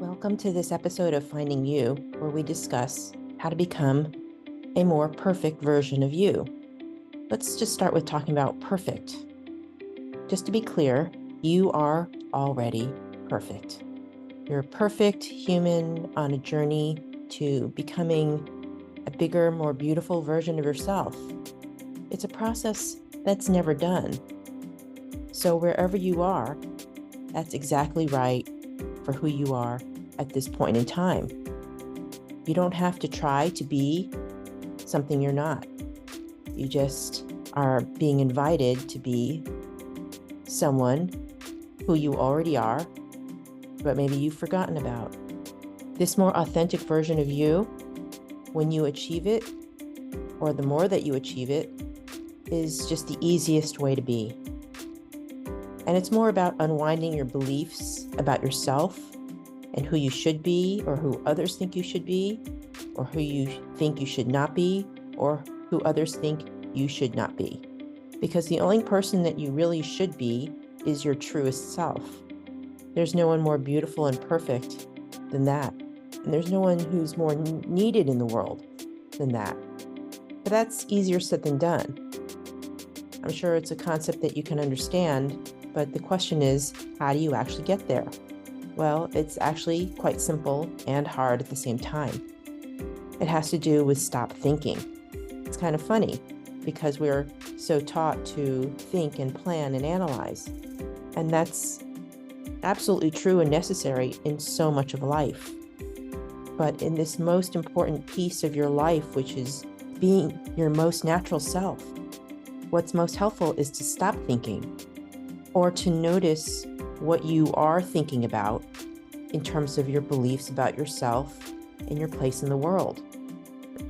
Welcome to this episode of Finding You, where we discuss how to become a more perfect version of you. Let's just start with talking about perfect. Just to be clear, you are already perfect. You're a perfect human on a journey to becoming a bigger, more beautiful version of yourself. It's a process that's never done. So wherever you are, that's exactly right for who you are at this point in time. You don't have to try to be something you're not. You just are being invited to be someone who you already are, but maybe you've forgotten about. This more authentic version of you, when you achieve it, or the more that you achieve it, is just the easiest way to be. And it's more about unwinding your beliefs about yourself and who you should be, or who others think you should be, or who you think you should not be, or who others think you should not be. Because the only person that you really should be is your truest self. There's no one more beautiful and perfect than that. And there's no one who's more needed in the world than that. But that's easier said than done. I'm sure it's a concept that you can understand, but the question is, how do you actually get there? Well, it's actually quite simple and hard at the same time. It has to do with stop thinking. It's kind of funny because we're so taught to think and plan and analyze. And that's absolutely true and necessary in so much of life. But in this most important piece of your life, which is being your most natural self, what's most helpful is to stop thinking, or to notice what you are thinking about in terms of your beliefs about yourself and your place in the world,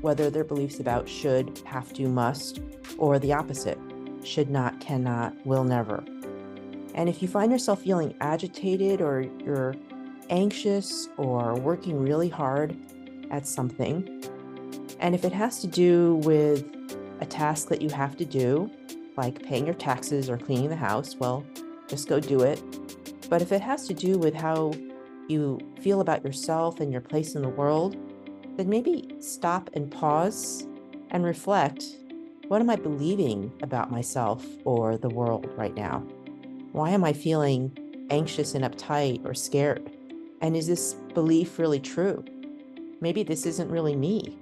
whether they're beliefs about should, have to, must, or the opposite, should not, cannot, will never. And if you find yourself feeling agitated, or you're anxious, or working really hard at something, and if it has to do with a task that you have to do, like paying your taxes or cleaning the house, well, just go do it. But if it has to do with how you feel about yourself and your place in the world, then maybe stop and pause and reflect. What am I believing about myself or the world right now? Why am I feeling anxious and uptight or scared? And is this belief really true? Maybe this isn't really me.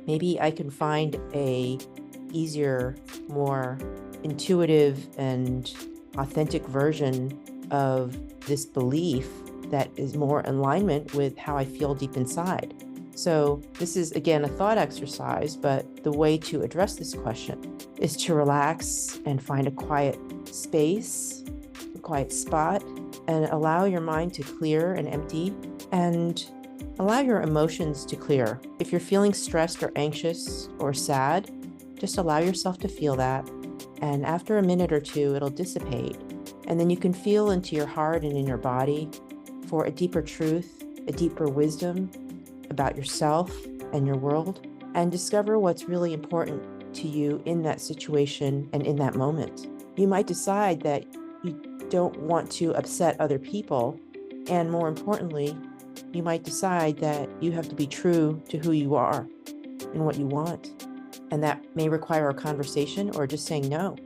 Maybe I can find a easier, more intuitive and authentic version of this belief that is more in alignment with how I feel deep inside. So this is, again, a thought exercise, but the way to address this question is to relax and find a quiet space, a quiet spot, and allow your mind to clear and empty, and allow your emotions to clear. If you're feeling stressed or anxious or sad, just allow yourself to feel that. And after a minute or two, it'll dissipate. And then you can feel into your heart and in your body for a deeper truth, a deeper wisdom about yourself and your world, and discover what's really important to you in that situation and in that moment. You might decide that you don't want to upset other people, and more importantly, you might decide that you have to be true to who you are and what you want. And that may require a conversation, or just saying no,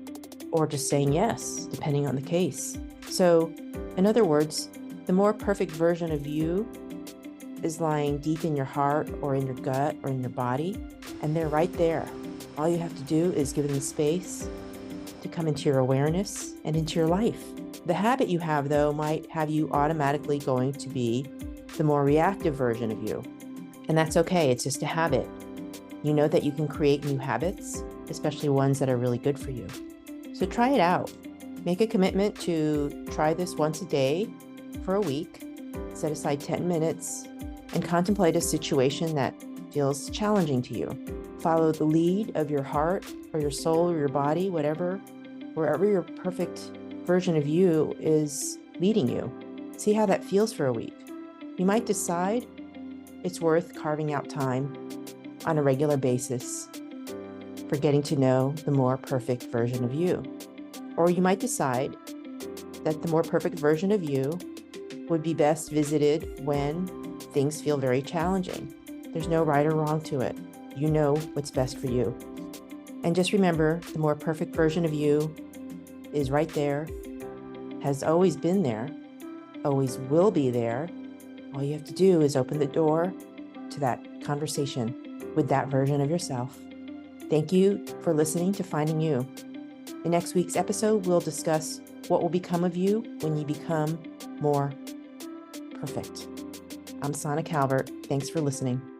or just saying yes, depending on the case. So, in other words, the more perfect version of you is lying deep in your heart, or in your gut, or in your body, and they're right there. All you have to do is give them the space to come into your awareness and into your life. The habit you have, though, might have you automatically going to be the more reactive version of you. And that's okay, it's just a habit. You know that you can create new habits, especially ones that are really good for you. So try it out. Make a commitment to try this once a day for a week. Set aside 10 minutes and contemplate a situation that feels challenging to you. Follow the lead of your heart or your soul or your body, wherever your perfect version of you is leading you. See how that feels for a week. You might decide it's worth carving out time on a regular basis for getting to know the more perfect version of you. Or you might decide that the more perfect version of you would be best visited when things feel very challenging. There's no right or wrong to it. You know what's best for you. And just remember, the more perfect version of you is right there, has always been there, always will be there. All you have to do is open the door to that conversation with that version of yourself. Thank you for listening to Finding You. In next week's episode, we'll discuss what will become of you when you become more perfect. I'm Sana Calvert. Thanks for listening.